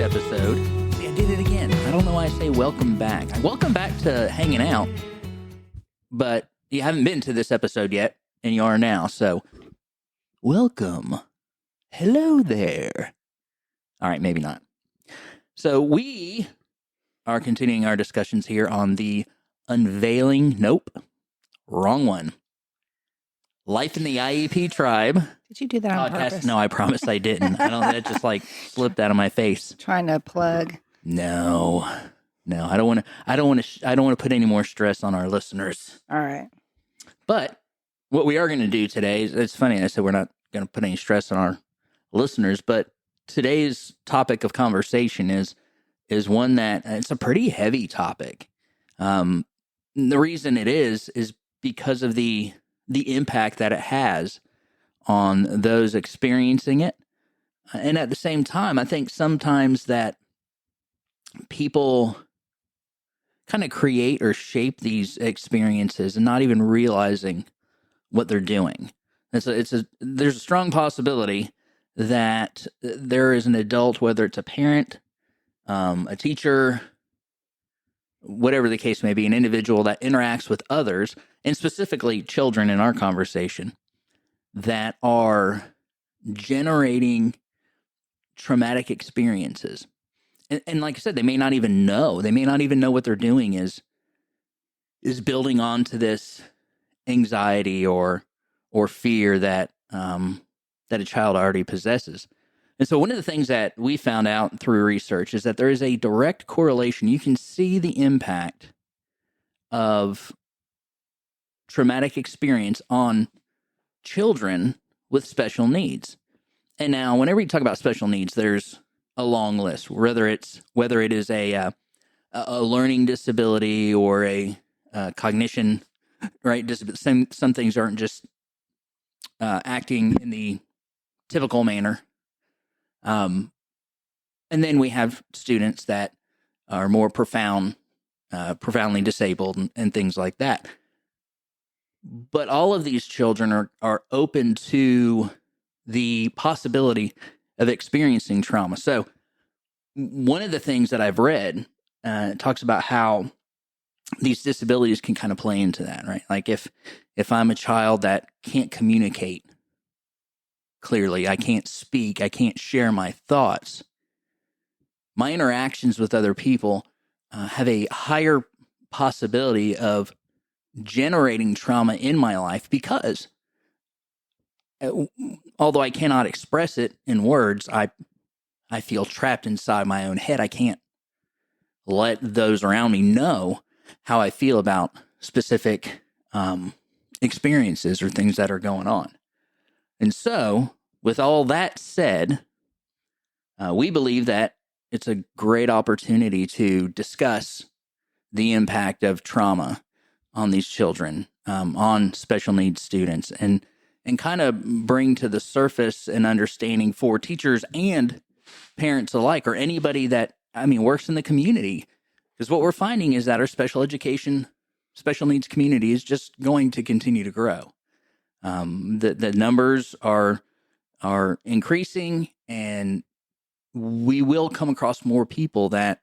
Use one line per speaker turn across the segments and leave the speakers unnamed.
episode. See, I did it again. I don't know why I say welcome back. Welcome back to hanging out, but you haven't been to this episode yet, and you are now. So, welcome. Hello there. All right, maybe not. So, we are continuing our discussions here on the unveiling. Nope, wrong one. Life in the IEP Tribe.
Did you do that on
Podcast.
purpose?
No, I promise I didn't. I don't. That just like slipped out of my face.
Trying to plug.
No. I don't want to. I don't want to put any more stress on our listeners.
All right.
But what we are going to do today is, it's funny. I said we're not going to put any stress on our listeners, but today's topic of conversation is one that it's a pretty heavy topic. The reason it is because of the impact that it has on those experiencing it. And at the same time, I think sometimes that people kind of create or shape these experiences and not even realizing what they're doing. There's a strong possibility that there is an adult, whether it's a parent, a teacher, whatever the case may be, an individual that interacts with others, and specifically children in our conversation, that are generating traumatic experiences. And like I said, they may not even know. They may not even know what they're doing is building onto this anxiety or fear that a child already possesses. And so one of the things that we found out through research is that there is a direct correlation. You can see the impact of traumatic experience on children with special needs. And now, whenever you talk about special needs, there's a long list. Whether it is a learning disability or a cognition, right? Some things aren't just acting in the typical manner. And then we have students that are more profoundly disabled and things like that. But all of these children are open to the possibility of experiencing trauma. So one of the things that I've read talks about how these disabilities can kind of play into that, right? Like if I'm a child that can't communicate clearly, I can't speak, I can't share my thoughts, my interactions with other people have a higher possibility of generating trauma in my life because although I cannot express it in words, I feel trapped inside my own head. I can't let those around me know how I feel about specific experiences or things that are going on. And so, with all that said, we believe that it's a great opportunity to discuss the impact of trauma on these children, on special needs students, and kind of bring to the surface an understanding for teachers and parents alike, or anybody that, works in the community. Because what we're finding is that our special needs community is just going to continue to grow. The numbers are increasing, and we will come across more people that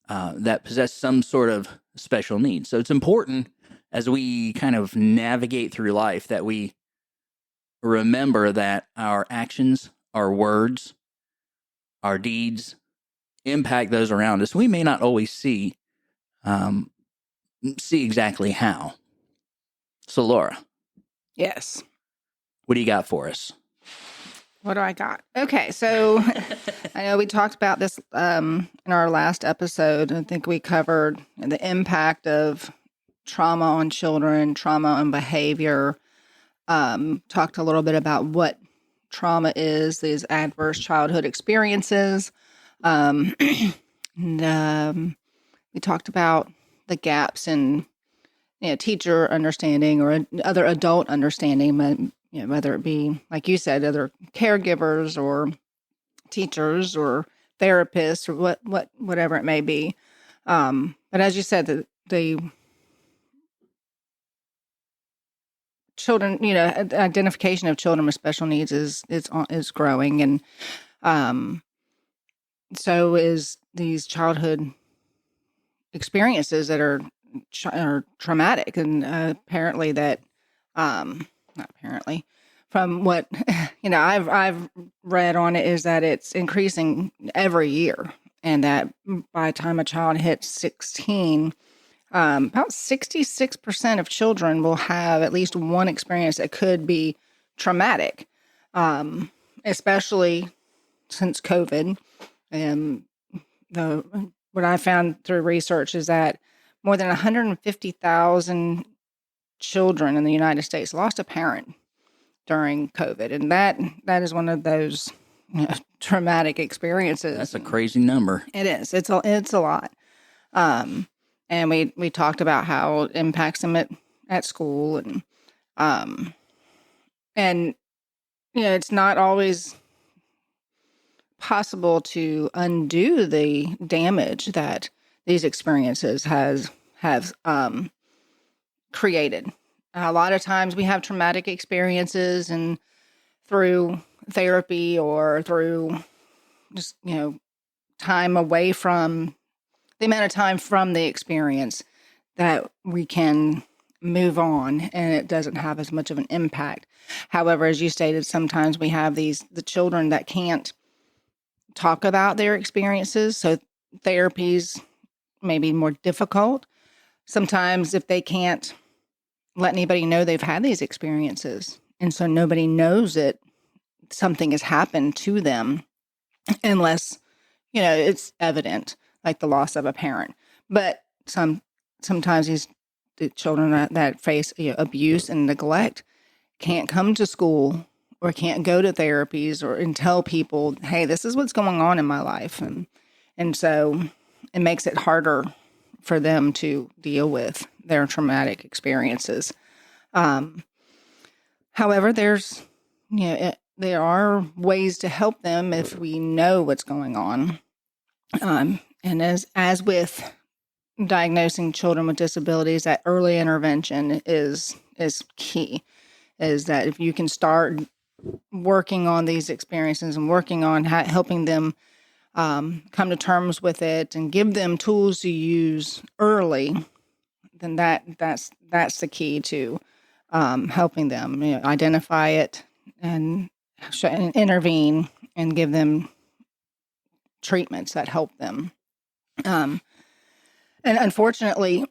possess some sort of special needs. So it's important as we kind of navigate through life that we remember that our actions, our words, our deeds impact those around us. We may not always see exactly how. So, Laura.
Yes.
What do you got for us?
What do I got? Okay, so I know we talked about this in our last episode. I think we covered the impact of trauma on children, trauma on behavior. Talked a little bit about what trauma is, these adverse childhood experiences. And, we talked about the gaps in teacher understanding or other adult understanding, whether it be, like you said, other caregivers or teachers or therapists or whatever it may be. But as you said, the children, identification of children with special needs is growing, and so is these childhood experiences that are traumatic, and apparently that not apparently from what I've read on it is that it's increasing every year, and that by the time a child hits 16, about 66% of children will have at least one experience that could be traumatic, especially since COVID. And the what I found through research is that more than 150,000 children in the United States lost a parent during COVID, and that is one of those traumatic experiences.
That's a crazy number.
It is. It's a lot. And we talked about how it impacts them at school, and it's not always possible to undo the damage that these experiences have created. A lot of times we have traumatic experiences, and through therapy or through just time away from the amount of time from the experience, that we can move on and it doesn't have as much of an impact. However, as you stated, sometimes we have the children that can't talk about their experiences, so therapies may be more difficult. Sometimes if they can't let anybody know they've had these experiences, and so nobody knows that something has happened to them unless it's evident, like the loss of a parent. But sometimes the children that face abuse and neglect can't come to school or can't go to therapies and tell people, hey, this is what's going on in my life. And so it makes it harder for them to deal with their traumatic experiences. However, there are ways to help them if we know what's going on. And as with diagnosing children with disabilities, that early intervention is key. Is that if you can start working on these experiences and working on helping them come to terms with it and give them tools to use early, then that's the key to helping them identify it and intervene and give them treatments that help them. And unfortunately,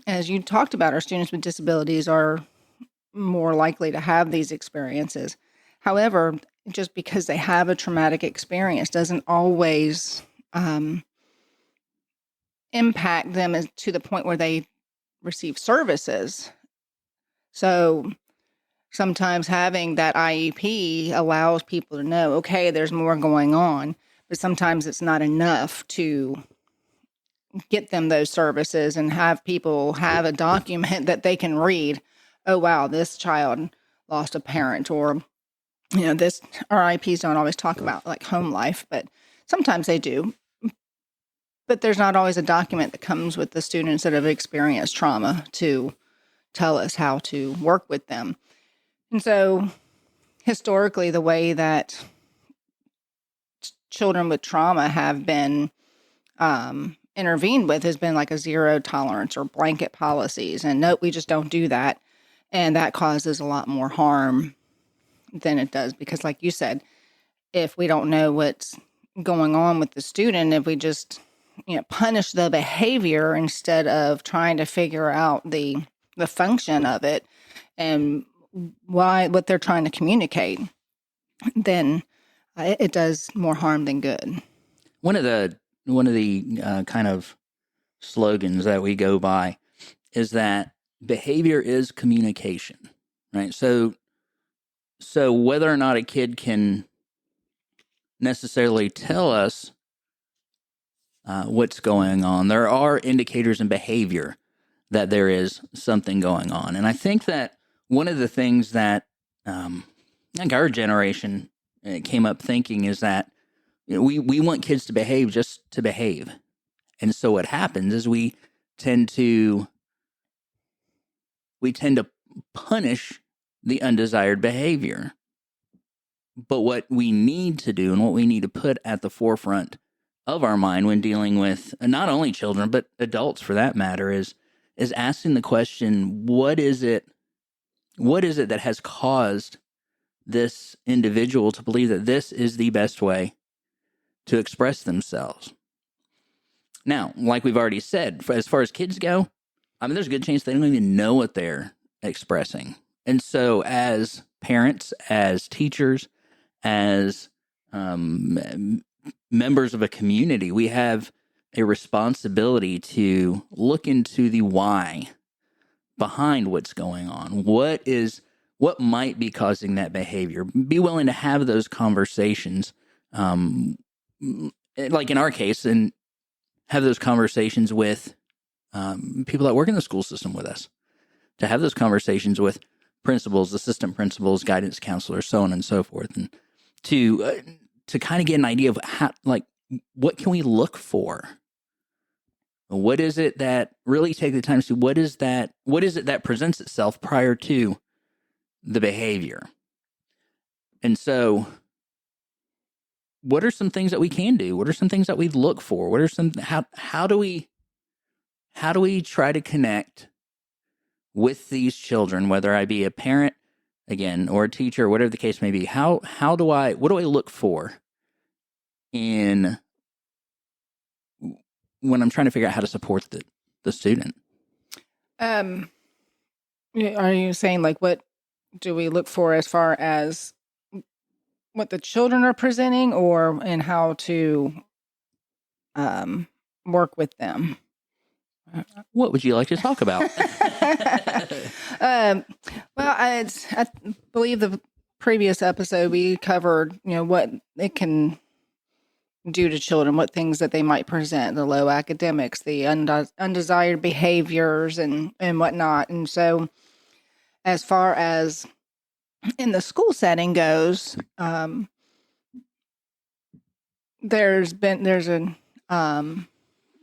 as you talked about, our students with disabilities are more likely to have these experiences. However, just because they have a traumatic experience doesn't always impact them to the point where they receive services. So sometimes having that IEP allows people to know, okay, there's more going on, but sometimes it's not enough to get them those services and have people have a document that they can read. Oh, wow, this child lost a parent, or, this RIPs don't always talk about like home life, but sometimes they do. But there's not always a document that comes with the students that have experienced trauma to tell us how to work with them. And so historically, the way that children with trauma have been intervened with has been like a zero tolerance or blanket policies. And nope, we just don't do that. And that causes a lot more harm than it does. Because like you said, if we don't know what's going on with the student, if we just punish the behavior instead of trying to figure out the function of it and what they're trying to communicate, then it does more harm than good.
One of the kind of slogans that we go by is that behavior is communication, right? So whether or not a kid can necessarily tell us what's going on, there are indicators in behavior that there is something going on. And I think that one of the things that I think our generation came up thinking is that we want kids to behave just to behave. And so what happens is we tend to punish the undesired behavior. But what we need to do and what we need to put at the forefront of our mind when dealing with not only children but adults for that matter is asking the question, what is it that has caused this individual to believe that this is the best way to express themselves. Now, like we've already said, as far as kids go, I mean, there's a good chance they don't even know what they're expressing. And so, as parents, as teachers, as members of a community, we have a responsibility to look into the why behind what's going on. What might be causing that behavior? Be willing to have those conversations, like in our case, and have those conversations with people that work in the school system with us. To have those conversations with principals, assistant principals, guidance counselors, so on and so forth, and to kind of get an idea of how, like, what can we look for? What is it that really take the time to see what is it that presents itself prior to the behavior? And so, what are some things that we can do? What are some things that we look for? What are some how do we try to connect with these children, whether I be a parent again or a teacher, whatever the case may be? What do I look for in when I'm trying to figure out how to support the student?
Are you saying like what do we look for as far as what the children are presenting, or in how to work with them?
What would you like to talk about?
Well, I believe the previous episode we covered, what it can do to children, what things that they might present, the low academics, the undesired behaviors and whatnot. And so as far as in the school setting goes, there's been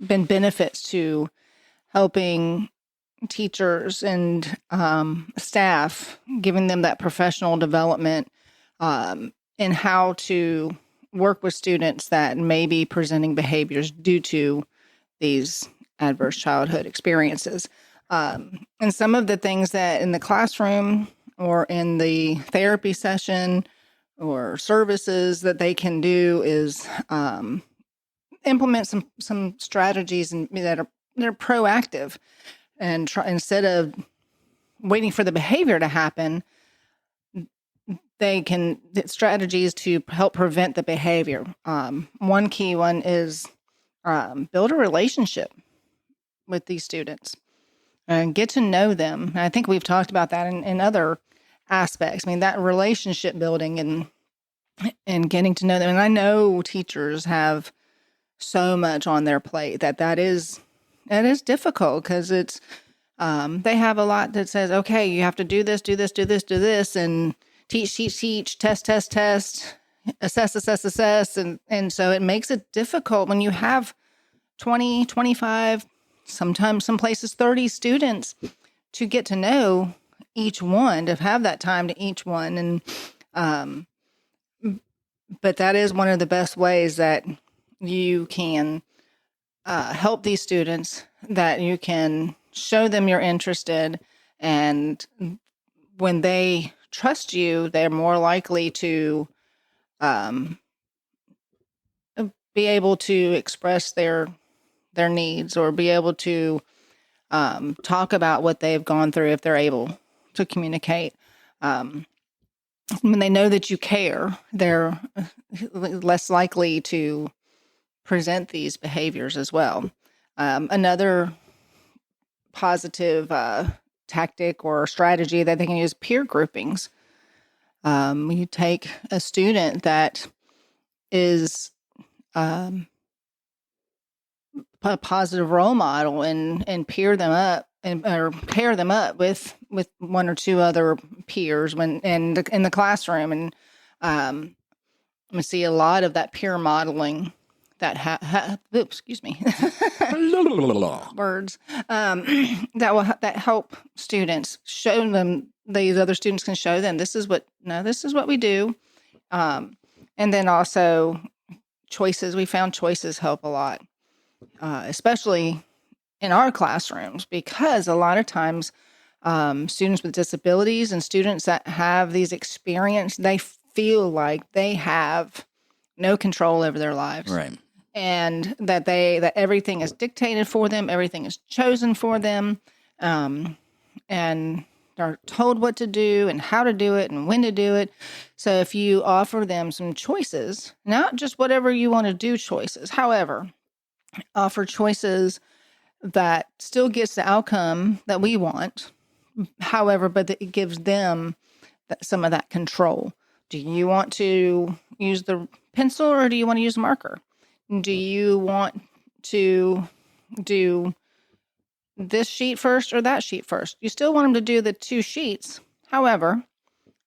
benefits to helping teachers and staff, giving them that professional development in how to work with students that may be presenting behaviors due to these adverse childhood experiences. And some of the things that in the classroom or in the therapy session or services that they can do is implement some strategies that are proactive, and instead of waiting for the behavior to happen, they can strategies to help prevent the behavior. One key one is build a relationship with these students and get to know them. And I think we've talked about that in other aspects. I mean, that relationship building and getting to know them. And I know teachers have so much on their plate that is difficult, because it's they have a lot that says, okay, you have to do this, and teach, test, assess. And so it makes it difficult when you have 20, 25, sometimes some places 30 students to get to know each one, to have that time to each one. And, but that is one of the best ways that you can help these students, that you can show them you're interested. And when they trust you, they're more likely to be able to express their needs, or be able to talk about what they've gone through if they're able to communicate. When they know that you care, they're less likely to present these behaviors as well. Another positive tactic or strategy that they can use, peer groupings. You take a student that is a positive role model and pair them up with one or two other peers in the classroom, and we see a lot of that peer modeling that excuse me words that help students, show them, these other students can show them this is what we do, and then also choices. We found choices help a lot, especially in our classrooms, because a lot of times students with disabilities and students that have these experiences, they feel like they have no control over their lives.
Right.
And that everything is dictated for them, everything is chosen for them, and they're told what to do and how to do it and when to do it. So if you offer them some choices, not just whatever you want to do choices, however, offer choices that still gets the outcome that we want, however, but it gives them some of that control. Do you want to use the pencil or do you want to use a marker? Do you want to do this sheet first or that sheet first? You still want them to do the two sheets. However,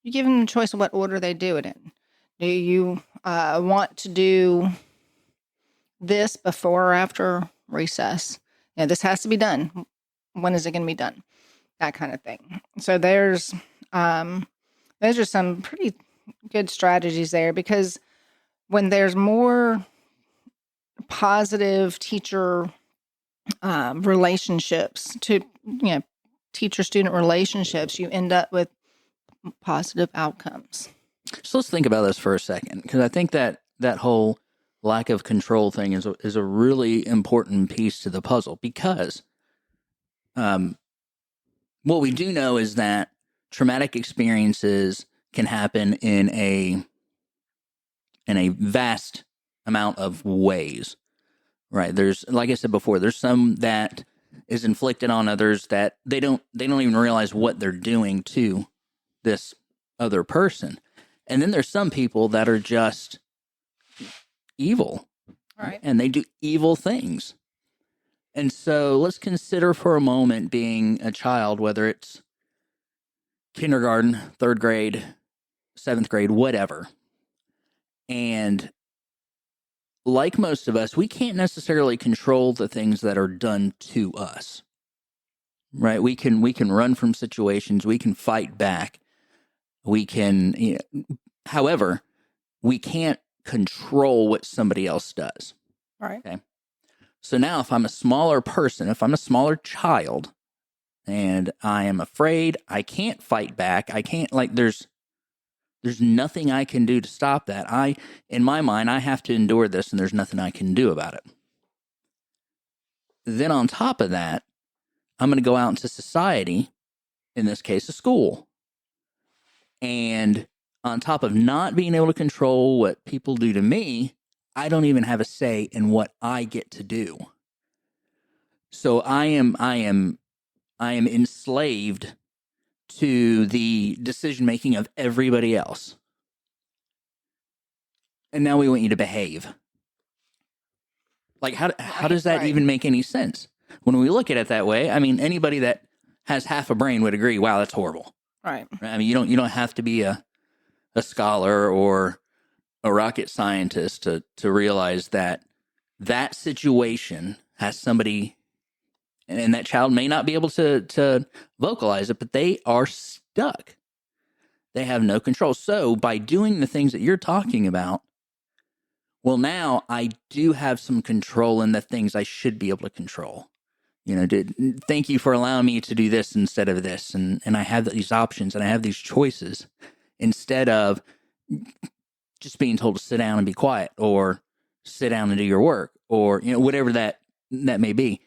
you give them the choice of what order they do it in. Do you want to do this before or after recess? This has to be done. When is it going to be done? That kind of thing. So those are some pretty good strategies there, because when there's more positive teacher relationships to teacher-student relationships, you end up with positive outcomes.
So let's think about this for a second, because I think that whole lack of control thing is a really important piece to the puzzle, because what we do know is that traumatic experiences can happen in a vast amount of ways, right? There's, like I said before, there's some that is inflicted on others that they don't even realize what they're doing to this other person. And then there's some people that are just evil,
Right.
and they do evil things. And so let's consider for a moment being a child, whether it's kindergarten, third grade, seventh grade, whatever. And like most of us, we can't necessarily control the things that are done to us, right? We can run from situations. We can fight back. We can, however, we can't control what somebody else does.
Right.
Okay. So now if I'm a smaller person, if I'm a smaller child, and I am afraid, I can't fight back. I can't, there's nothing I can do to stop that. In my mind, I have to endure this, and there's nothing I can do about it. Then on top of that, I'm going to go out into society, in this case, a school. And on top of not being able to control what people do to me, I don't even have a say in what I get to do. So I am enslaved to the decision making of everybody else. And now we want you to behave. Like, how does that even make any sense? When we look at it that way, I mean, anybody that has half a brain would agree, wow, that's horrible.
Right.
I mean, you don't have to be a scholar or a rocket scientist to realize that situation has somebody, and that child may not be able to vocalize it, but they are stuck. They have no control. So by doing the things that you're talking about, well, now I do have some control in the things I should be able to control. Thank you for allowing me to do this instead of this. And I have these options and I have these choices instead of just being told to sit down and be quiet, or sit down and do your work, or, whatever that may be.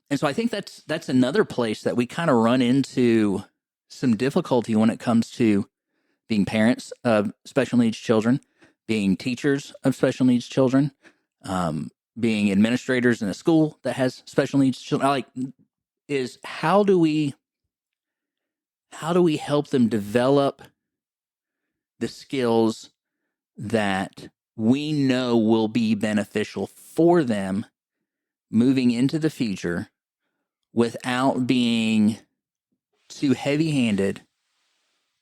And so I think that's another place that we kind of run into some difficulty when it comes to being parents of special needs children, being teachers of special needs children, being administrators in a school that has special needs children. Is how do we help them develop the skills that we know will be beneficial for them moving into the future without being too heavy-handed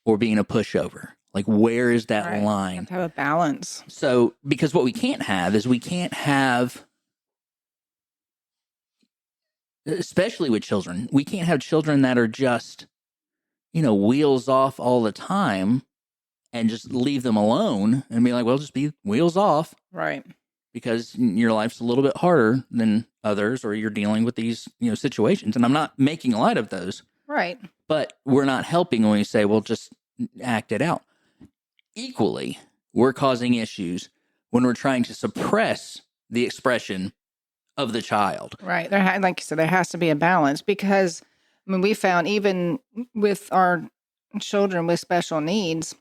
or being a pushover? Like, where is that line?
You have to have a balance.
So, because what we can't have is especially with children, we can't have children that are just, wheels off all the time and just leave them alone and be like, well, just be wheels off.
Right.
because your life's a little bit harder than others, or you're dealing with these, situations. And I'm not making light of those,
Right.
but we're not helping when we say, well, just act it out. Equally, we're causing issues when we're trying to suppress the expression of the child.
Right. Like you said, there has to be a balance because, I mean, we found even with our children with special needs,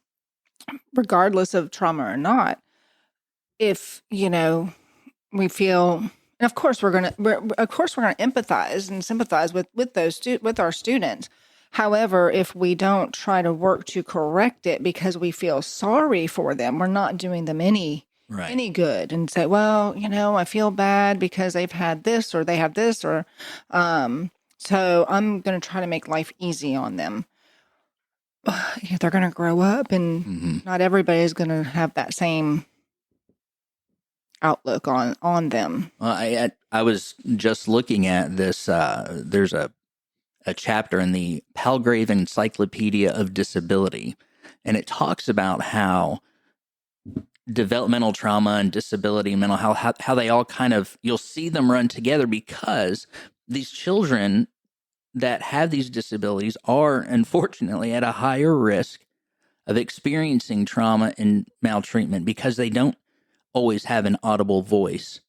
regardless of trauma or not, if, we feel, and of course we're going to empathize and sympathize with with our students. However, if we don't try to work to correct it because we feel sorry for them, we're not doing them any good, and say, well, I feel bad because they've had this or they have this, or so I'm going to try to make life easy on them. They're going to grow up, and not everybody is going to have that same outlook on them.
Well, I was just looking at this. There's a chapter in the Palgrave Encyclopedia of Disability, and it talks about how developmental trauma and disability, mental health, how they all kind of, you'll see them run together, because these children that have these disabilities are unfortunately at a higher risk of experiencing trauma and maltreatment because they don't always have an audible voice.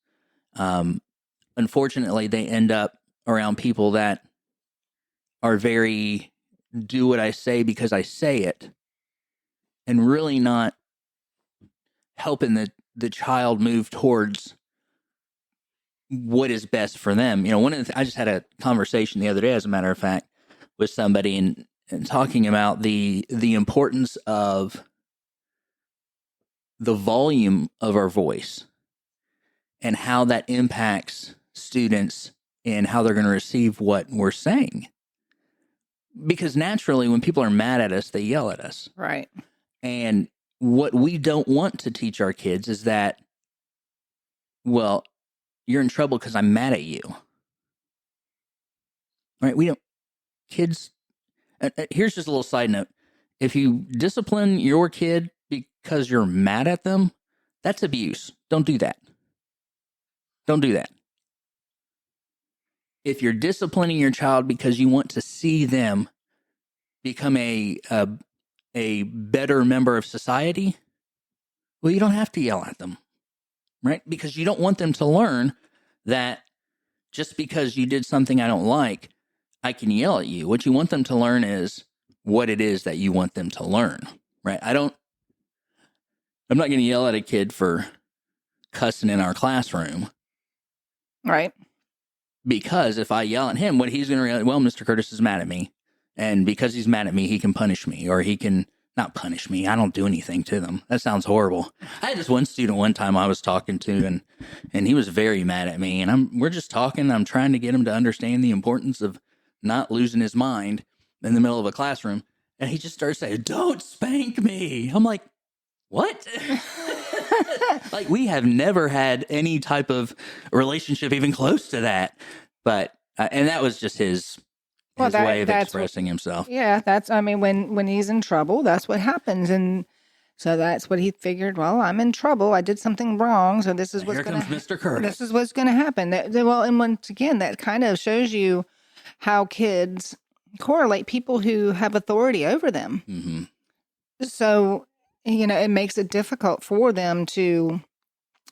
Unfortunately, they end up around people that are very do what I say because I say it, and really not helping the child move towards what is best for them. I just had a conversation the other day, as a matter of fact, with somebody and talking about the importance of the volume of our voice and how that impacts students and how they're going to receive what we're saying. Because naturally, when people are mad at us, they yell at us.
Right.
And what we don't want to teach our kids is that, well, you're in trouble because I'm mad at you. Right? Kids, here's just a little side note. If you discipline your kid because you're mad at them, that's abuse. Don't do that. Don't do that. If you're disciplining your child because you want to see them become a better member of society, well, you don't have to yell at them, right? Because you don't want them to learn that just because you did something I don't like, I can yell at you. What you want them to learn is what it is that you want them to learn, right? I'm not going to yell at a kid for cussing in our classroom.
Right.
Because if I yell at him, what he's going to realize, well, Mr. Curtis is mad at me. And because he's mad at me, he can punish me, or he can not punish me. I don't do anything to them. That sounds horrible. I had this one student one time I was talking to, and he was very mad at me. And we're just talking. I'm trying to get him to understand the importance of not losing his mind in the middle of a classroom. And he just starts saying, "Don't spank me." I'm like, what? Like, we have never had any type of relationship even close to that. But, and that was just his way of expressing himself.
Yeah, when he's in trouble, that's what happens. And so that's what he figured, well, I'm in trouble. I did something wrong. So this is what's going to happen. Mr. Curtis. This is what's going to happen. Well, and once again, that kind of shows you how kids correlate people who have authority over them.
Mm-hmm.
So, it makes it difficult for them to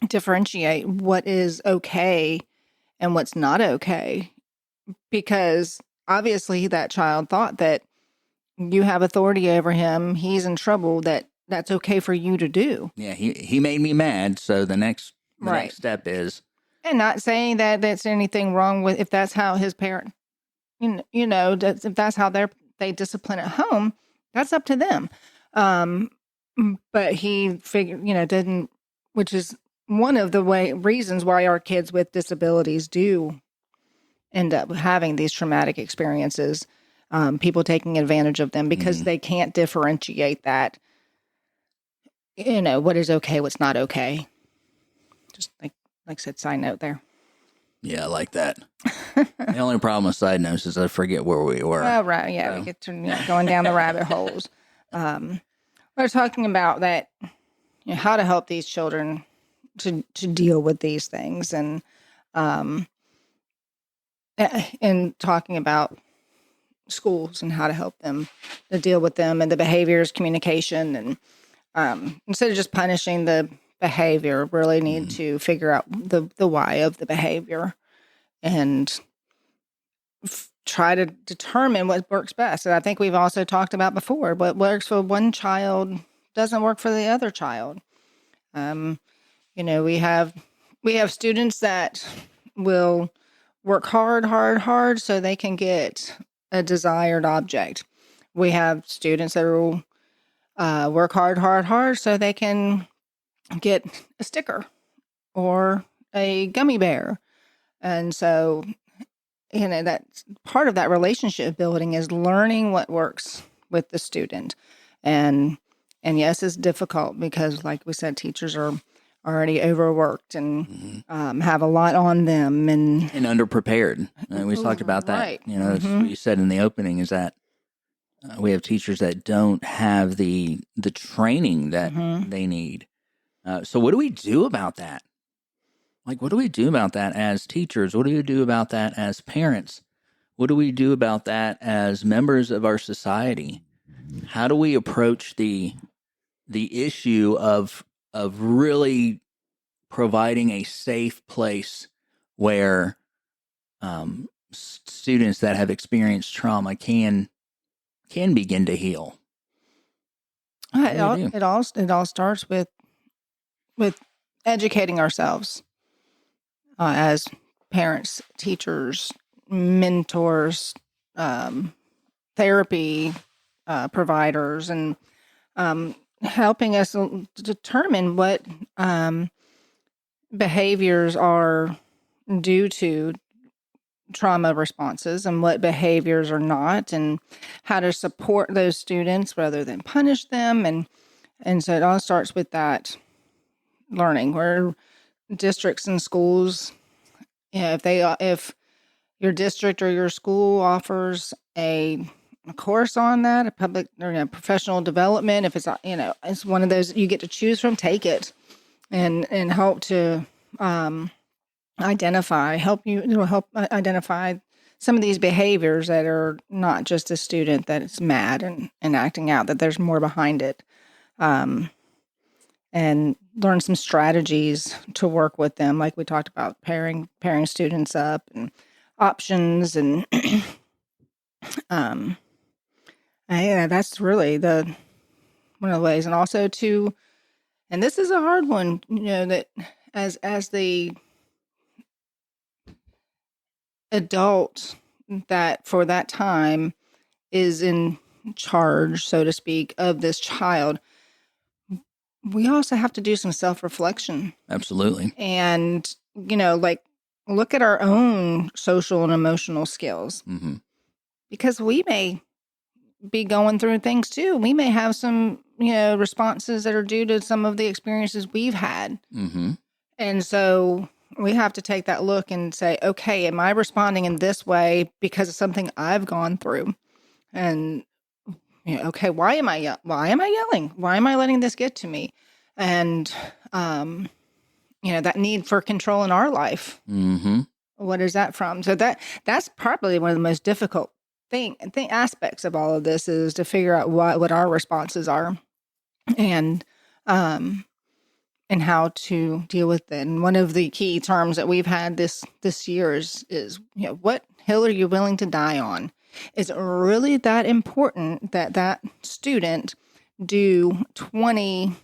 differentiate what is okay and what's not okay, because obviously that child thought that you have authority over him. He's in trouble. That's okay for you to do.
Yeah. He made me mad. So the next step is,
and not saying that that's anything wrong with, if that's how his parent, if that's how they discipline at home, that's up to them. But he figured, didn't, which is one of the reasons why our kids with disabilities do end up having these traumatic experiences, people taking advantage of them because they can't differentiate that, what is okay, what's not okay. Just like I said, side note there.
Yeah, I like that. The only problem with side notes is I forget where we were.
Oh, right. Yeah, so. We get to going down the rabbit holes. We're talking about that, how to help these children to deal with these things, um, and talking about schools and how to help them to deal with them and the behaviors, communication, and instead of just punishing the behavior, really need to figure out the why of the behavior and try to determine what works best. And I think we've also talked about before, what works for one child doesn't work for the other child. We have students that will work hard so they can get a desired object. We have students that will work hard so they can get a sticker or a gummy bear. And so, that's part of that relationship building is learning what works with the student. And yes, it's difficult because, like we said, teachers are already overworked and have a lot on them and
underprepared. We talked about that.
Right.
That's what you said in the opening is that we have teachers that don't have the training that they need. So what do we do about that? Like, what do we do about that as teachers? What do we do about that as parents? What do we do about that as members of our society? How do we approach the issue of really providing a safe place where students that have experienced trauma can begin to heal?
It all starts with educating ourselves as parents, teachers, mentors, therapy providers, and helping us determine what behaviors are due to trauma responses and what behaviors are not, and how to support those students rather than punish them. And so it all starts with that learning where districts and schools, if your district or your school offers a course on that, a public or professional development, if it's it's one of those you get to choose from, take it and help to help identify some of these behaviors that are not just a student that is mad and acting out, that there's more behind it, and learn some strategies to work with them, like we talked about pairing students up and options, and that's really one of the ways. And also and this is a hard one, that as the adult that for that time is in charge, so to speak, of this child, we also have to do some self-reflection.
Absolutely.
And, look at our own social and emotional skills. Because we may be going through things too. We may have some, responses that are due to some of the experiences we've had. And so we have to take that look and say, okay, am I responding in this way because of something I've gone through? And okay, why am I yelling? Why am I letting this get to me? And that need for control in our life. What is that from? So that's probably one of the most difficult aspects of all of this, is to figure out what our responses are, and how to deal with it. And one of the key terms that we've had this year is what hill are you willing to die on? Is it really that important that student do 20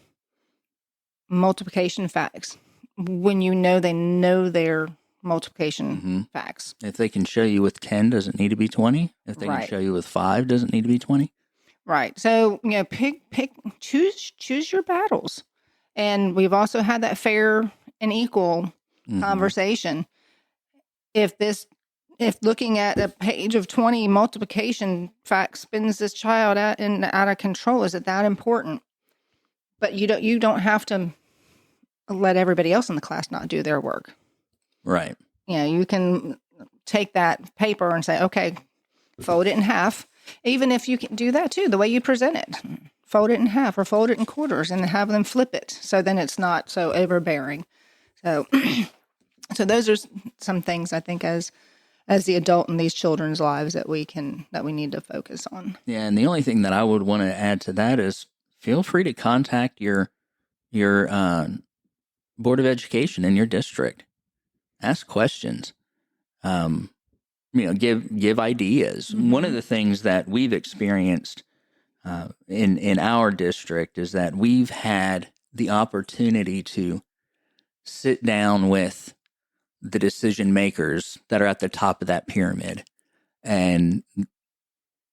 multiplication facts when they know their multiplication facts?
If they can show you with 10, does it need to be 20? If they can show you with 5, does it need to be 20?
Right. So, choose your battles. And we've also had that fair and equal conversation. If looking at a page of 20 multiplication facts spins this child out of control, is it that important? But you don't have to let everybody else in the class not do their work.
Right.
You can take that paper and say, okay, fold it in half. Even if you can do that too, the way you present it, fold it in half or fold it in quarters and have them flip it. So then it's not so overbearing. So, so those are some things I think as the adult in these children's lives that we need to focus on.
Yeah, and the only thing that I would want to add to that is feel free to contact your Board of Education in your district. Ask questions. Give ideas.
Mm-hmm.
One of the things that we've experienced in our district is that we've had the opportunity to sit down with the decision makers that are at the top of that pyramid, and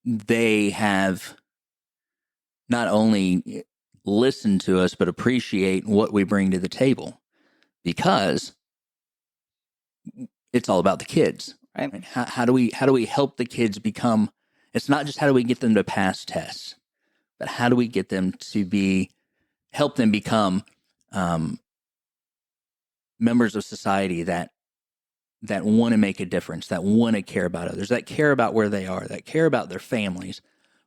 they have not only listened to us but appreciate what we bring to the table, because it's all about the kids.
Right.
How do we help the kids become? It's not just how do we get them to pass tests, but how do we get them to help them become members of society that want to make a difference, that want to care about others, that care about where they are, that care about their families.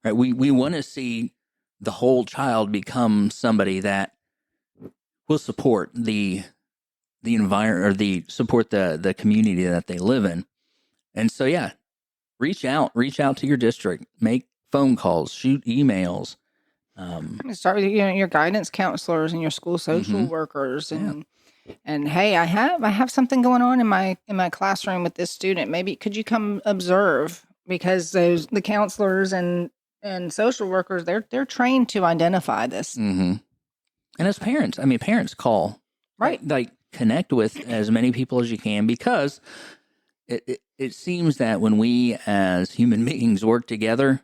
Right? We want to see the whole child become somebody that will support the environment, or support the community that they live in. And so, yeah, reach out to your district, make phone calls, shoot emails.
Start with your guidance counselors and your school social workers, and hey, I have something going on in my classroom with this student. Maybe could you come observe? Because the counselors and social workers, they're trained to identify this.
Mm-hmm. And as parents, parents call,
right?
Like connect with as many people as you can, because it seems that when we as human beings work together,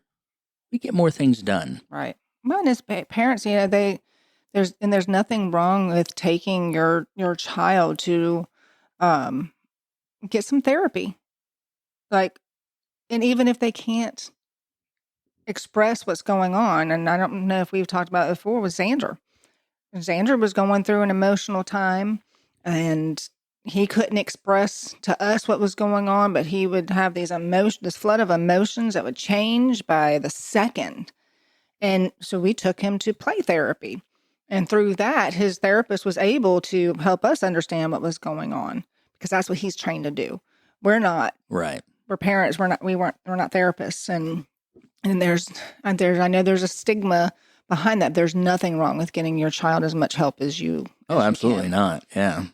we get more things done.
Right. Well, and as parents, there's nothing wrong with taking your child to get some therapy. Like, and even if they can't express what's going on, and I don't know if we've talked about it before with Xander. Xander was going through an emotional time, and he couldn't express to us what was going on, but he would have this flood of emotions that would change by the second. And so we took him to play therapy. And through that, his therapist was able to help us understand what was going on, because that's what he's trained to do. We're not.
Right.
We're parents. We're not therapists. And I know there's a stigma behind that. There's nothing wrong with getting your child as much help as you.
Oh, absolutely not. Yeah.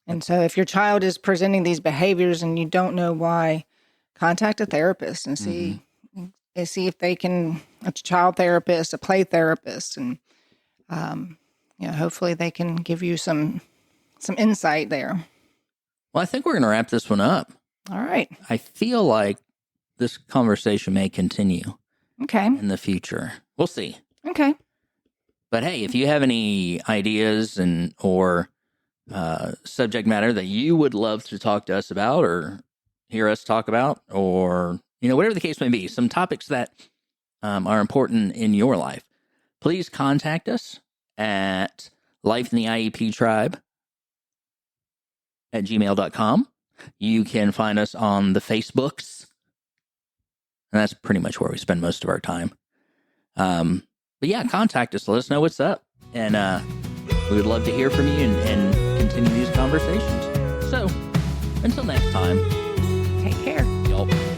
And so if your child is presenting these behaviors and you don't know why, contact a therapist and see if they can, a child therapist, a play therapist, and hopefully they can give you some insight there.
Well, I think we're going to wrap this one up.
All right.
I feel like this conversation may continue.
Okay.
In the future. We'll see.
Okay.
But hey, if you have any ideas or subject matter that you would love to talk to us about, or hear us talk about, or whatever the case may be, some topics that are important in your life, please contact us at lifeintheieptribe@gmail.com. You can find us on the Facebooks, and that's pretty much where we spend most of our time. But yeah, contact us. Let us know what's up, and we would love to hear from you and continue these conversations. So, until next time,
take care.
y'all.